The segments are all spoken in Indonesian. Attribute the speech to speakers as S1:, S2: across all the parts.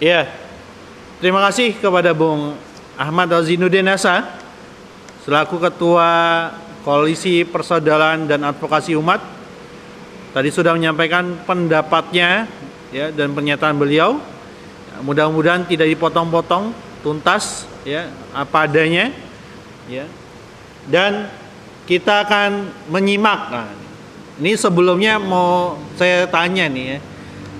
S1: Ya, terima kasih kepada Bung Ahmad Rozinuddin Asa selaku Ketua Koalisi Persaudaraan dan Advokasi Umat. Tadi sudah menyampaikan pendapatnya ya dan pernyataan beliau. Mudah-mudahan tidak dipotong-potong, tuntas ya apa adanya ya. Dan kita akan menyimak. Nah, ini sebelumnya mau saya tanya nih ya.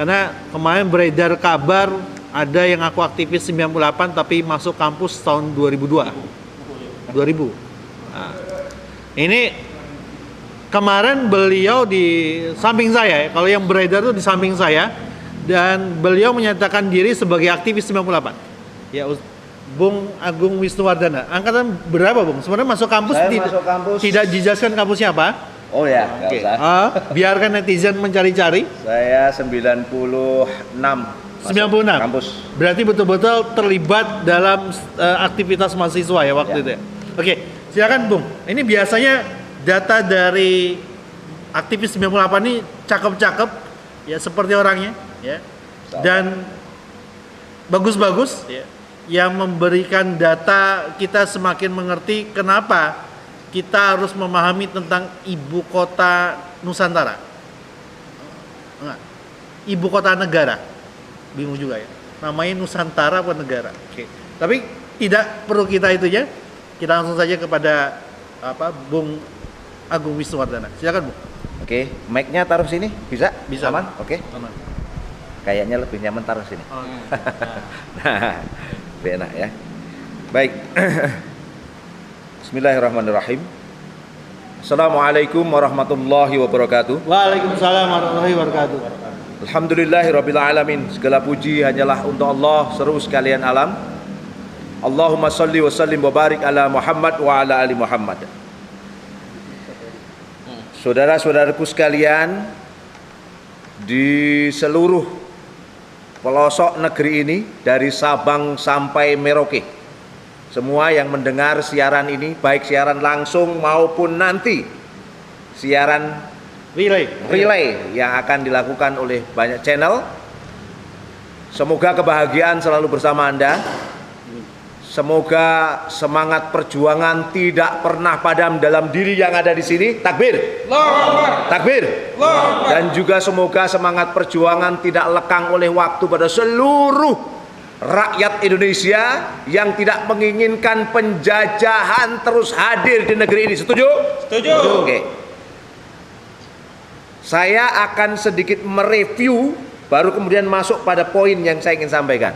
S1: Karena kemarin beredar kabar ada yang aku aktivis 98 tapi masuk kampus tahun 2002. 2000. Nah, ini kemarin beliau di samping saya, kalau yang beredar itu di samping saya, dan beliau menyatakan diri sebagai aktivis 98. Ya, Bung Agung Wisnuwardana. Angkatan berapa, Bung? Sebenarnya masuk kampus,
S2: masuk kampus
S1: tidak dijelaskan kampusnya apa?
S2: Oh ya, nggak usah.
S1: Biarkan netizen mencari-cari.
S2: Saya 96.
S1: 96.
S2: Kampus.
S1: Berarti betul-betul terlibat dalam aktivitas mahasiswa ya waktu itu ya. Oke, silakan Bung. Ini biasanya data dari aktivis 98 ini cakep-cakep ya seperti orangnya ya. Dan bagus-bagus ya. Yang memberikan data kita semakin mengerti kenapa kita harus memahami tentang ibu kota Nusantara. Ibu kota negara. Bingung juga ya. Namanya Nusantara apa negara? Oke. Tapi tidak perlu kita itu ya. Kita langsung saja kepada Bung Agung Wisnuwardana. Silakan, Bu.
S2: Oke, mic-nya taruh sini, bisa?
S1: Bisa.
S2: Aman? Oke.
S1: Aman.
S2: Kayaknya lebih nyaman taruh sini.
S1: Oh,
S2: Nah, lebih enak ya. Baik. Bismillahirrahmanirrahim. Assalamualaikum warahmatullahi wabarakatuh.
S1: Waalaikumsalam warahmatullahi wabarakatuh.
S2: Alhamdulillahirabbil alamin. Segala puji hanyalah untuk Allah seru sekalian alam. Allahumma shalli wa sallim wa barik ala Muhammad wa ala ali Muhammad. Saudara-saudaraku sekalian, di seluruh pelosok negeri ini dari Sabang sampai Merauke, semua yang mendengar siaran ini, baik siaran langsung maupun nanti siaran relay yang akan dilakukan oleh banyak channel, semoga kebahagiaan selalu bersama Anda. Semoga semangat perjuangan tidak pernah padam dalam diri yang ada di sini. Takbir. Takbir. Dan juga semoga semangat perjuangan tidak lekang oleh waktu pada seluruh rakyat Indonesia yang tidak menginginkan penjajahan terus hadir di negeri ini. Setuju?
S3: Setuju.
S2: Oke. Saya akan sedikit mereview baru kemudian masuk pada poin yang saya ingin sampaikan.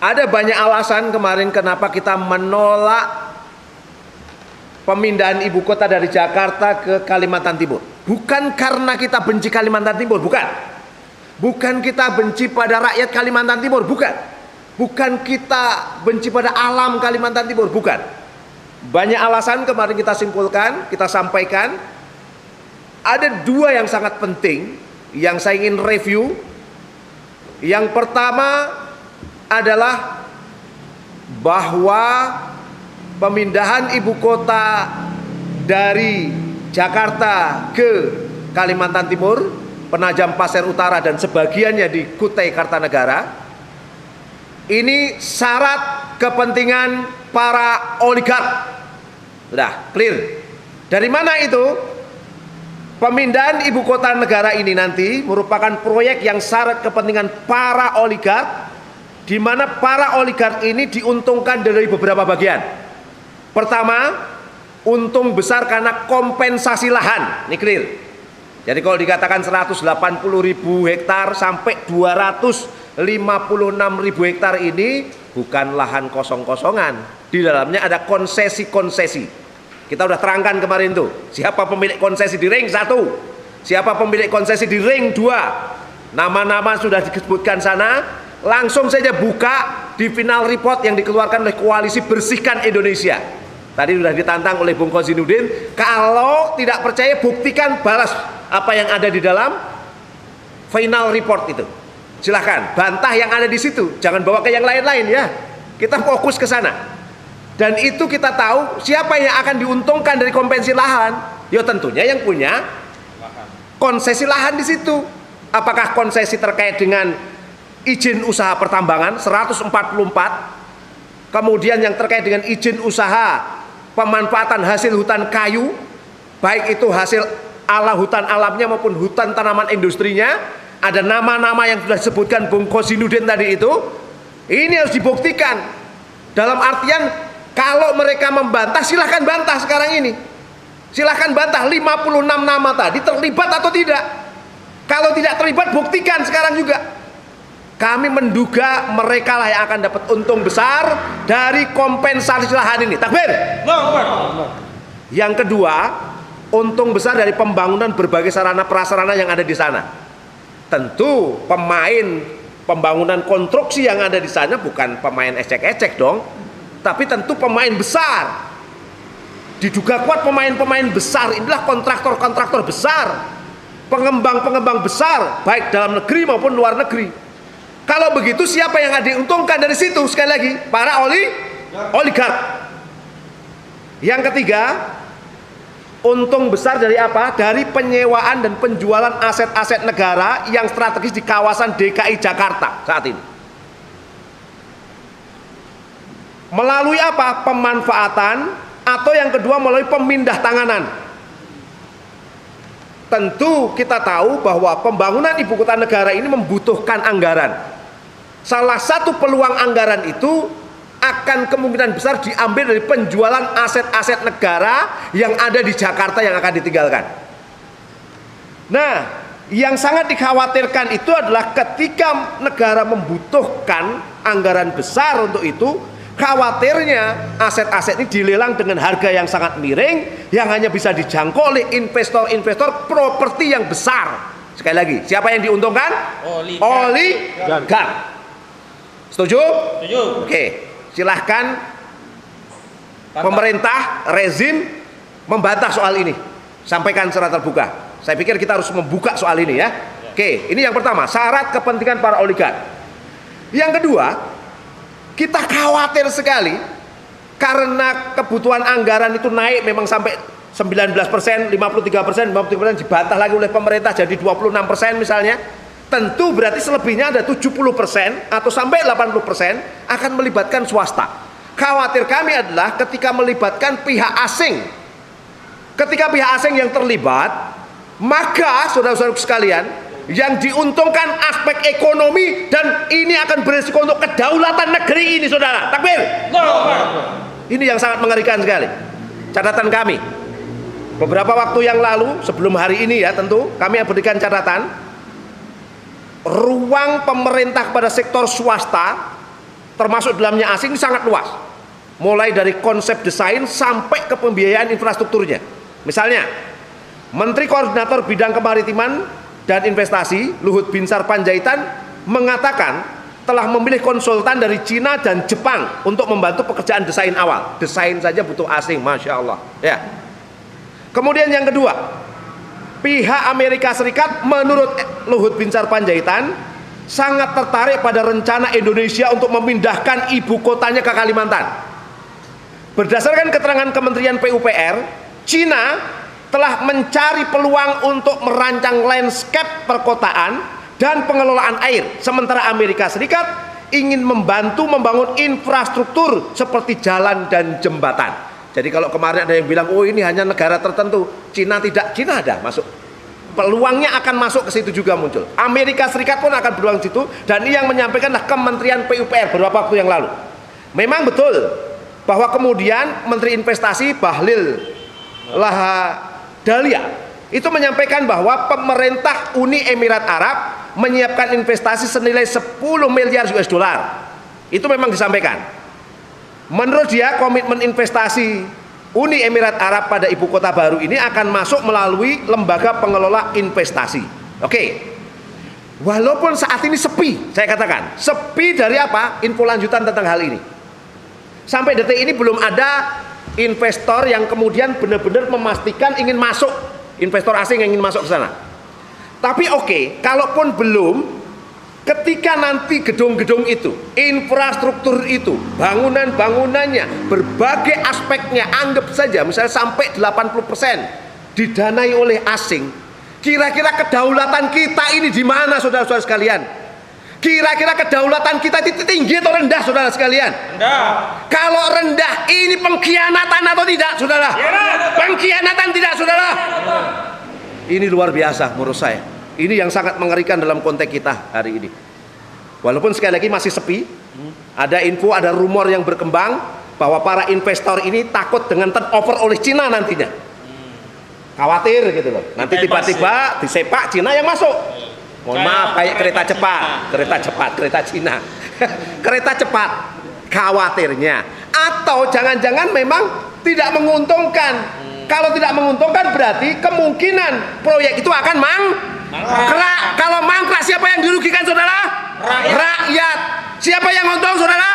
S2: Ada banyak alasan kemarin kenapa kita menolak pemindahan ibu kota dari Jakarta ke Kalimantan Timur. Bukan karena kita benci Kalimantan Timur, bukan. Bukan kita benci pada rakyat Kalimantan Timur, bukan. Bukan kita benci pada alam Kalimantan Timur, bukan. Banyak alasan kemarin kita simpulkan, kita sampaikan. Ada dua yang sangat penting yang saya ingin review. Yang pertama adalah bahwa pemindahan ibu kota dari Jakarta ke Kalimantan Timur, Penajam Pasir Utara dan sebagiannya di Kutai Kartanegara, ini syarat kepentingan para oligark. Sudah clear. Dari mana itu? Pemindahan ibu kota negara ini nanti merupakan proyek yang syarat kepentingan para oligark, di mana para oligark ini diuntungkan dari beberapa bagian. Pertama, untung besar karena kompensasi lahan. Ini clear. Jadi kalau dikatakan 180.000 hektar sampai 256.000 hektar ini bukan lahan kosong-kosongan. Di dalamnya ada konsesi-konsesi. Kita udah terangkan kemarin tuh, siapa pemilik konsesi di ring 1, siapa pemilik konsesi di ring 2. Nama-nama sudah disebutkan sana. Langsung saja buka di final report yang dikeluarkan oleh Koalisi Bersihkan Indonesia. Tadi sudah ditantang oleh Bung Rozinuddin. Kalau tidak percaya, buktikan, balas apa yang ada di dalam final report itu. Silahkan bantah yang ada di situ, jangan bawa ke yang lain-lain ya. Kita fokus ke sana. Dan itu kita tahu siapa yang akan diuntungkan dari kompensasi lahan. Ya tentunya yang punya konsesi lahan di situ. Apakah konsesi terkait dengan izin usaha pertambangan 144, kemudian yang terkait dengan izin usaha pemanfaatan hasil hutan kayu, baik itu hasil ala hutan alamnya maupun hutan tanaman industrinya, ada nama-nama yang sudah disebutkan Bung Kozinudin tadi itu. Ini harus dibuktikan. Dalam artian kalau mereka membantah, silahkan bantah sekarang ini. Silahkan bantah 56 nama tadi terlibat atau tidak. Kalau tidak terlibat, buktikan sekarang juga. Kami menduga mereka lah yang akan dapat untung besar dari kompensasi lahan ini. Takbir. Yang kedua, untung besar dari pembangunan berbagai sarana prasarana yang ada di sana. Tentu pemain pembangunan konstruksi yang ada di sana bukan pemain ecek-ecek dong, tapi tentu pemain besar. Diduga kuat pemain-pemain besar, inilah kontraktor-kontraktor besar, pengembang-pengembang besar, baik dalam negeri maupun luar negeri. Kalau begitu siapa yang ada diuntungkan dari situ? Sekali lagi, para oligark. Yang ketiga, untung besar dari apa? Dari penyewaan dan penjualan aset-aset negara yang strategis di kawasan DKI Jakarta saat ini. Melalui apa? Pemanfaatan, atau yang kedua melalui pemindah tanganan. Tentu kita tahu bahwa pembangunan ibu kota negara ini membutuhkan anggaran. Salah satu peluang anggaran itu akan kemungkinan besar diambil dari penjualan aset-aset negara yang ada di Jakarta yang akan ditinggalkan. Nah, yang sangat dikhawatirkan itu adalah ketika negara membutuhkan anggaran besar untuk itu, khawatirnya aset-aset ini dilelang dengan harga yang sangat miring, yang hanya bisa dijangkau oleh investor-investor properti yang besar. Sekali lagi, siapa yang diuntungkan? Oligark. Setuju?
S3: Setuju.
S2: Oke, silahkan pemerintah, rezim membantah soal ini. Sampaikan secara terbuka. Saya pikir kita harus membuka soal ini ya. Oke, ini yang pertama, syarat kepentingan para oligark. Yang kedua, kita khawatir sekali karena kebutuhan anggaran itu naik memang sampai 19%, 53%, 53% dibantah lagi oleh pemerintah jadi 26% misalnya. Tentu berarti selebihnya ada 70% atau sampai 80% akan melibatkan swasta. Khawatir kami adalah ketika melibatkan pihak asing. Ketika pihak asing yang terlibat, maka saudara-saudara sekalian, yang diuntungkan aspek ekonomi dan ini akan berisiko untuk kedaulatan negeri ini, saudara. Takbir. Ini yang sangat mengerikan sekali. Catatan kami beberapa waktu yang lalu, sebelum hari ini ya, tentu kami berikan catatan. Ruang pemerintah pada sektor swasta, termasuk dalamnya asing, sangat luas. Mulai dari konsep desain sampai ke pembiayaan infrastrukturnya. Misalnya, Menteri Koordinator Bidang Kemaritiman dan Investasi Luhut Binsar Panjaitan mengatakan telah memilih konsultan dari Cina dan Jepang untuk membantu pekerjaan desain awal. Desain saja butuh asing, Masya Allah ya. Kemudian yang kedua, pihak Amerika Serikat menurut Luhut Binsar Panjaitan sangat tertarik pada rencana Indonesia untuk memindahkan ibu kotanya ke Kalimantan. Berdasarkan keterangan Kementerian PUPR, Cina telah mencari peluang untuk merancang landscape perkotaan dan pengelolaan air, sementara Amerika Serikat ingin membantu membangun infrastruktur seperti jalan dan jembatan. Jadi kalau kemarin ada yang bilang, oh ini hanya negara tertentu, Cina tidak, Cina ada masuk. Peluangnya akan masuk ke situ juga muncul. Amerika Serikat pun akan berpeluang di situ, dan ini yang menyampaikanlah Kementerian PUPR beberapa waktu yang lalu. Memang betul bahwa kemudian Menteri Investasi Bahlil Lahadalia itu menyampaikan bahwa pemerintah Uni Emirat Arab menyiapkan investasi senilai 10 miliar US dollar. Itu memang disampaikan. Menurut dia, komitmen investasi Uni Emirat Arab pada ibu kota baru ini akan masuk melalui lembaga pengelola investasi. Oke. Walaupun saat ini sepi, saya katakan, sepi dari apa? Info lanjutan tentang hal ini. Sampai detik ini belum ada investor yang kemudian benar-benar memastikan ingin masuk, investor asing yang ingin masuk ke sana. Tapi oke, kalaupun belum, ketika nanti gedung-gedung itu, infrastruktur itu, bangunan-bangunannya, berbagai aspeknya, anggap saja misalnya sampai 80% didanai oleh asing, Kira-kira kedaulatan kita ini di mana, saudara-saudara sekalian? Kira-kira kedaulatan kita itu tinggi atau rendah, saudara sekalian?
S3: Rendah.
S2: Kalau rendah, ini pengkhianatan atau tidak, saudara? Pengkhianatan tidak, saudara? Ini luar biasa menurut saya. Ini yang sangat mengerikan dalam konteks kita hari ini. Walaupun sekali lagi masih sepi, ada info, ada rumor yang berkembang bahwa para investor ini takut dengan turnover oleh Cina nantinya. Khawatir gitu loh. Nanti tiba-tiba disepak Cina yang masuk. Mohon maaf, kayak kereta cepat, kereta Cina. Kereta cepat, khawatirnya. Atau jangan-jangan memang tidak menguntungkan. Kalau tidak menguntungkan berarti kemungkinan proyek itu akan mangkrak. Kalau mangkrak, siapa yang dirugikan, saudara? Rakyat. Siapa yang untung, saudara?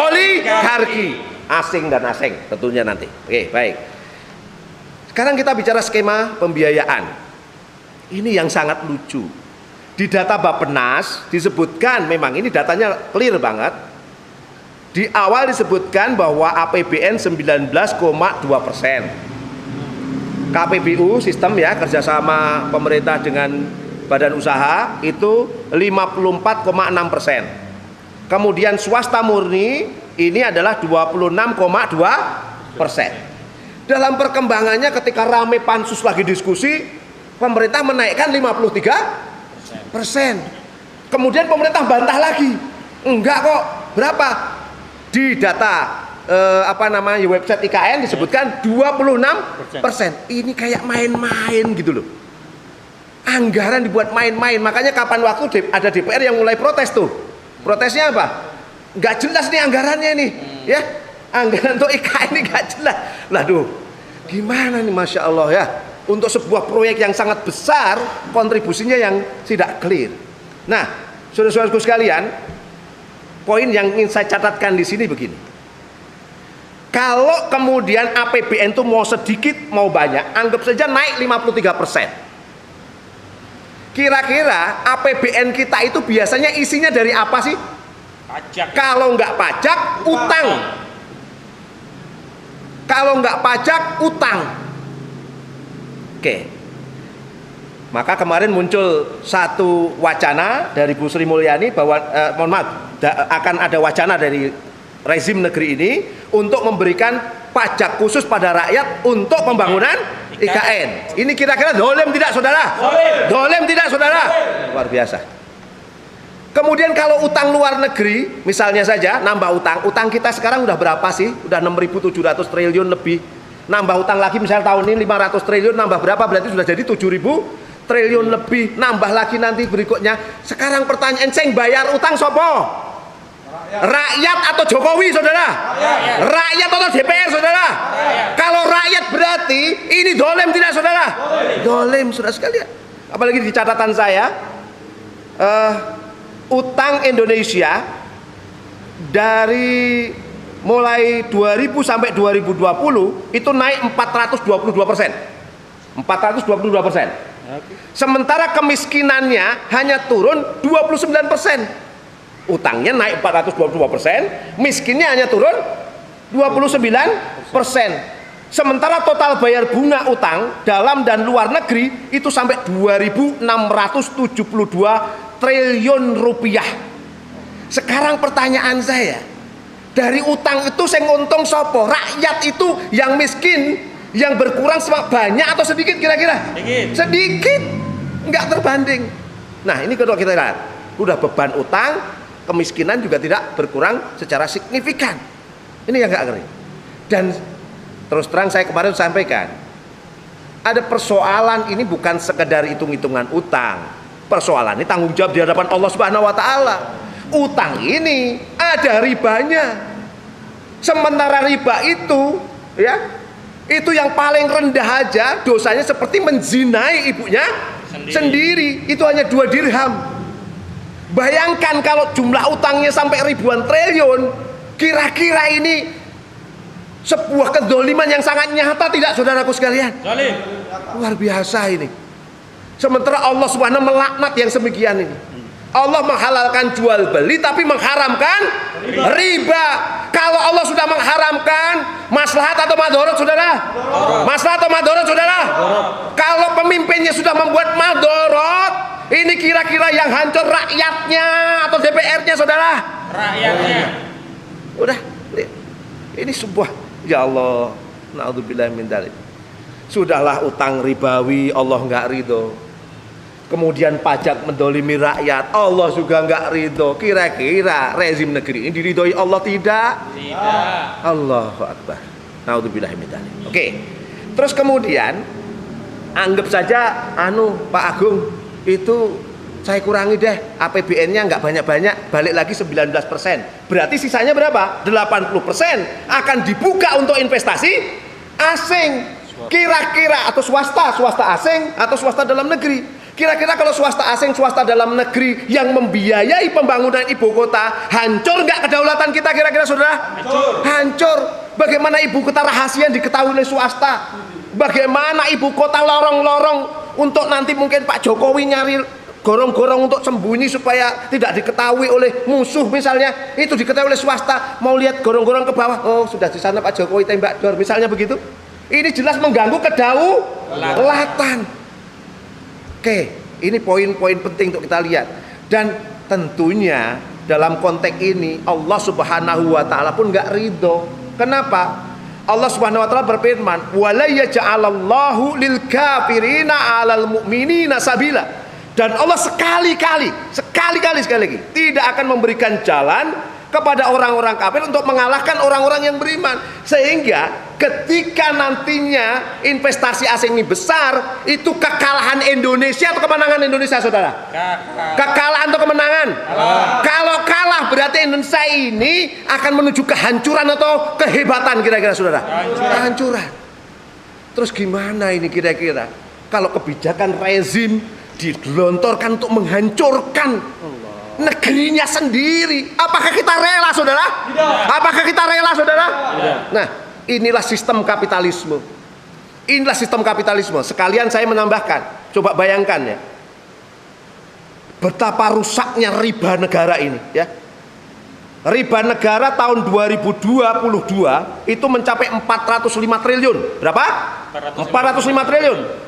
S2: Oligarki. Asing dan asing tentunya nanti. Oke, baik. Sekarang kita bicara skema pembiayaan. Ini yang sangat lucu. Di data Bappenas disebutkan, memang ini datanya clear banget. Di awal disebutkan bahwa APBN 19,2%. KPBU sistem ya, kerjasama pemerintah dengan badan usaha itu 54,6%. Kemudian swasta murni ini adalah 26,2%. Dalam perkembangannya ketika rame pansus lagi diskusi, pemerintah menaikkan 53%. Kemudian pemerintah bantah lagi, enggak kok, berapa? Di data website IKN disebutkan 26%. Ini kayak main-main gitu loh. Anggaran dibuat main-main. Makanya kapan waktu ada DPR yang mulai protes tuh. Protesnya apa? Enggak jelas nih anggarannya nih, ya. Anggaran untuk IKN ini enggak jelas. Waduh, gimana nih, Masya Allah ya. Untuk sebuah proyek yang sangat besar, kontribusinya yang tidak clear. Nah, saudara-saudaraku sekalian, poin yang ingin saya catatkan di sini begini. Kalau kemudian APBN itu mau sedikit mau banyak, anggap saja naik 53%. Kira-kira APBN kita itu biasanya isinya dari apa sih?
S3: Pajak.
S2: Kalau nggak pajak, utang. Kalau nggak pajak, utang. Oke. Maka kemarin muncul satu wacana dari Bu Sri Mulyani bahwa akan ada wacana dari rezim negeri ini untuk memberikan pajak khusus pada rakyat untuk pembangunan IKN. Ini kira-kira dolim tidak, saudara? Dolim tidak, saudara? Luar biasa. Kemudian kalau utang luar negeri, misalnya saja nambah utang kita sekarang udah berapa sih? Udah 6.700 triliun lebih. Nambah utang lagi misalnya tahun ini 500 triliun, nambah berapa? Berarti sudah jadi 7.000 triliun lebih. Nambah lagi nanti berikutnya. Sekarang pertanyaan, sing bayar utang sopo? Rakyat atau Jokowi, saudara? Rakyat atau DPR, saudara? Kalau rakyat berarti ini dolim tidak, saudara? Dolim, saudara sekalian. Apalagi di catatan saya, utang Indonesia dari mulai 2000 sampai 2020 itu naik 422%. 422%. Sementara kemiskinannya hanya turun 29%. Utangnya naik 422%, miskinnya hanya turun 29%. Sementara total bayar bunga utang dalam dan luar negeri itu sampai 2.672 triliun rupiah. Sekarang pertanyaan saya, dari utang itu saya untung sopo? Rakyat itu yang miskin, yang berkurang banyak atau sedikit kira-kira? Sedikit, nggak terbanding. Nah ini kalau kita lihat, udah beban utang, kemiskinan juga tidak berkurang secara signifikan. Ini yang nggak ngeri. Dan terus terang saya kemarin sampaikan, ada persoalan ini bukan sekedar hitung-hitungan utang. Persoalan ini tanggung jawab di hadapan Allah Subhanahu wa taala. Utang ini ada ribanya. Sementara riba itu ya, itu yang paling rendah aja dosanya seperti menzinai ibunya sendiri. Itu hanya 2 dirham. Bayangkan kalau jumlah utangnya sampai ribuan triliun, kira-kira ini sebuah kedoliman yang sangat nyata tidak, saudaraku sekalian? Luar biasa ini. Sementara Allah Subhanahu melaknat yang semikian ini. Allah menghalalkan jual beli tapi mengharamkan riba. Kalau Allah sudah mengharamkan, maslahat atau madorot saudara? Maslahat atau madorot saudara? Kalau pemimpinnya sudah membuat madorot, ini kira-kira yang hancur rakyatnya atau DPR-nya saudara?
S3: Rakyatnya.
S2: Udah, ini sebuah, ya Allah, naudzubillah min dzalik. Sudahlah utang ribawi, Allah nggak ridho. Kemudian pajak mendolimi rakyat, Allah juga nggak ridho. Kira-kira rezim negeri ini diridhoi Allah tidak?
S3: Tidak.
S2: Allahu Akbar. Naudzubillah min dzalik. Oke. Terus kemudian anggap saja Pak Agung itu saya kurangi deh APBN-nya nggak banyak-banyak, balik lagi 19%. Berarti sisanya berapa? 80% akan dibuka untuk investasi asing. Kira-kira atau swasta asing atau swasta dalam negeri. Kira-kira kalau swasta asing, swasta dalam negeri yang membiayai pembangunan ibu kota, hancur nggak kedaulatan kita kira-kira saudara? Hancur. Bagaimana ibu kota rahasia diketahui oleh swasta? Bagaimana ibu kota lorong-lorong untuk nanti mungkin Pak Jokowi nyari gorong-gorong untuk sembunyi supaya tidak diketahui oleh musuh misalnya, itu diketahui oleh swasta. Mau lihat gorong-gorong ke bawah, oh sudah di sana Pak Jokowi tembak dor misalnya begitu. Ini jelas mengganggu kedaulatan. Oke, ini poin-poin penting untuk kita lihat. Dan tentunya dalam konteks ini Allah Subhanahu wa taala pun enggak ridho. Kenapa? Allah Subhanahu wa taala berfirman, "Wala yaj'alallahu lil kafirina 'alal mu'minina sabila." Dan Allah sekali-kali lagi tidak akan memberikan jalan kepada orang-orang kafir untuk mengalahkan orang-orang yang beriman. Sehingga ketika nantinya investasi asing ini besar, itu kekalahan Indonesia atau kemenangan Indonesia saudara? Kekalahan atau kemenangan? Kalau kalah berarti Indonesia ini akan menuju kehancuran atau kehebatan kira-kira saudara? Kehancuran. Terus gimana ini kira-kira? Kalau kebijakan rezim dilontorkan untuk menghancurkan negerinya sendiri, apakah kita rela saudara?
S3: Tidak.
S2: Apakah kita rela saudara?
S3: Tidak.
S2: Nah, inilah sistem kapitalisme. Inilah sistem kapitalisme. Sekalian saya menambahkan, coba bayangkan ya, betapa rusaknya riba negara ini ya. Riba negara tahun 2022 itu mencapai 405 triliun. Berapa? 405 triliun.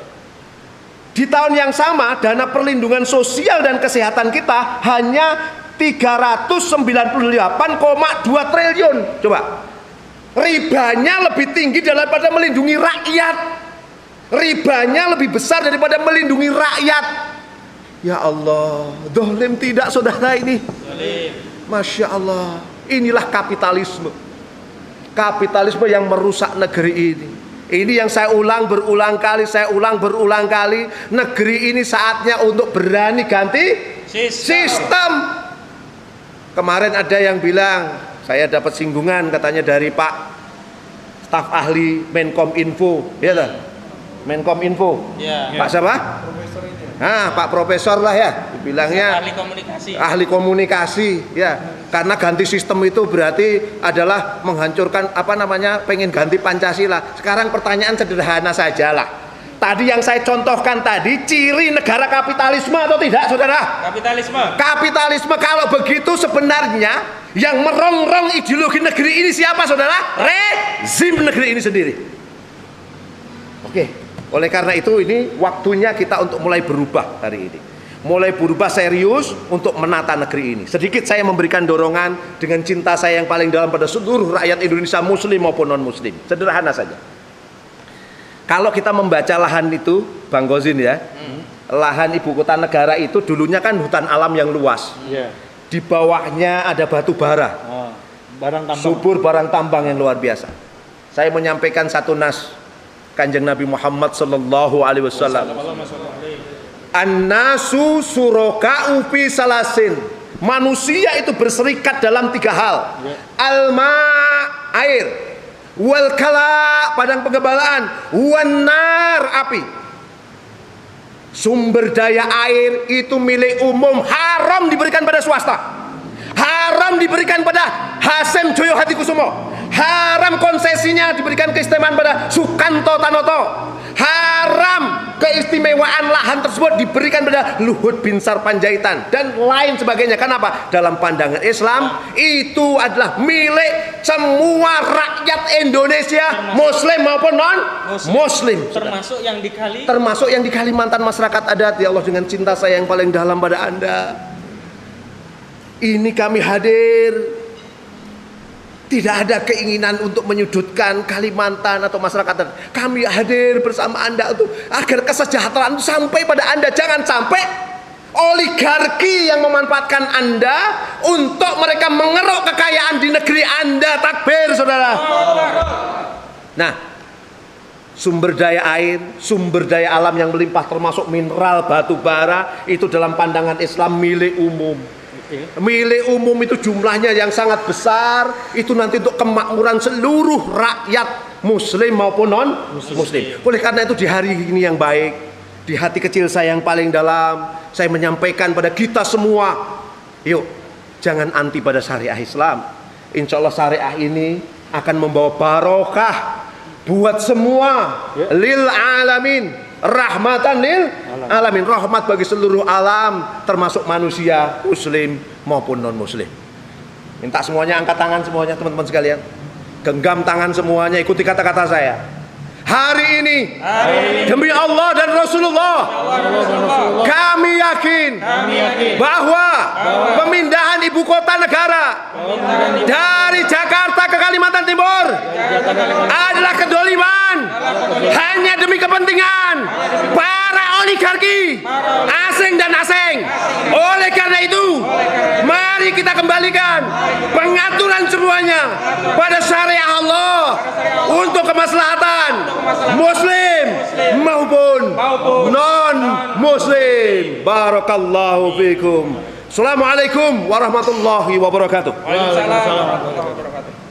S2: Di tahun yang sama dana perlindungan sosial dan kesehatan kita hanya 398,2 triliun. Coba. Ribanya lebih tinggi daripada melindungi rakyat. Ribanya lebih besar daripada melindungi rakyat. Ya Allah, dolim tidak saudara ini? Masya Allah. Inilah kapitalisme. Kapitalisme yang merusak negeri ini. Ini yang saya ulang berulang kali. Negeri ini saatnya untuk berani ganti sistem. Kemarin ada yang bilang, saya dapat singgungan katanya dari Pak staf ahli Menkom Info, ya toh? Menkom Info.
S3: Ya.
S2: Pak siapa? Nah, Pak Profesor lah ya, dibilangnya ahli komunikasi, ya. Karena ganti sistem itu berarti adalah menghancurkan pengen ganti Pancasila. Sekarang pertanyaan sederhana sajalah. Tadi yang saya contohkan tadi ciri negara kapitalisme atau tidak, saudara? Kapitalisme. Kalau begitu sebenarnya yang merongrong ideologi negeri ini siapa, saudara? Rezim negeri ini sendiri. Oke. Oleh karena itu ini waktunya kita untuk mulai berubah hari ini. Mulai berubah serius untuk menata negeri ini. Sedikit saya memberikan dorongan dengan cinta saya yang paling dalam pada seluruh rakyat Indonesia, muslim maupun non muslim. Sederhana saja. Kalau kita membaca lahan itu, Bang Gozin ya, lahan ibu kota negara itu dulunya kan hutan alam yang luas. Di bawahnya ada batu bara, subur barang tambang yang luar biasa. Saya menyampaikan satu nas Kanjeng Nabi Muhammad sallallahu alaihi wasallam. An-nasu suraka'u fi salasin. Manusia itu berserikat dalam 3 hal. Alma, air. Wal kala, padang penggembalaan. Wan nar, api. Sumber daya air itu milik umum, haram diberikan pada swasta. Haram diberikan pada Hasim Joyo Hatikusumo. Haram konsesinya diberikan keistimewaan pada Sukanto Tanoto. Haram keistimewaan lahan tersebut diberikan pada Luhut bin Sarpanjaitan dan lain sebagainya. Kenapa? Dalam pandangan Islam itu adalah milik semua rakyat Indonesia, muslim maupun non muslim. Termasuk yang di Kalimantan, masyarakat adat. Ya Allah, dengan cinta saya yang paling dalam pada Anda, ini kami hadir. Tidak ada keinginan untuk menyudutkan Kalimantan atau masyarakat adat. Kami hadir bersama Anda untuk agar kesejahteraan itu sampai pada Anda. Jangan sampai oligarki yang memanfaatkan Anda untuk mereka mengeruk kekayaan di negeri Anda. Takbir, saudara. Nah, sumber daya air, sumber daya alam yang melimpah termasuk mineral, batu bara, itu dalam pandangan Islam milik umum. Milik umum itu jumlahnya yang sangat besar. Itu nanti untuk kemakmuran seluruh rakyat muslim maupun non muslim. Oleh karena itu di hari ini yang baik, di hati kecil saya yang paling dalam, saya menyampaikan pada kita semua, yuk jangan anti pada syariah Islam. Insya Allah syariah ini akan membawa barokah buat semua, lil alamin, rahmatan lil alamin, rahmat bagi seluruh alam, termasuk manusia muslim maupun non muslim. Minta semuanya angkat tangan semuanya, teman-teman sekalian. Genggam tangan semuanya, ikuti kata-kata saya. Hari ini demi Allah dan Rasulullah, kami yakin bahwa pemindahan ibu kota negara dari Jakarta ke Kalimantan Timur adalah kedoliman hanya demi kepentingan para oligarki asing dan asing. Oleh karena itu, mari kita kembalikan pengaturan semuanya pada syariah Allah untuk kemaslahatan muslim maupun non muslim. Barakallahu fikum. Assalamualaikum warahmatullahi wabarakatuh.
S3: Waalaikumsalam warahmatullahi wabarakatuh.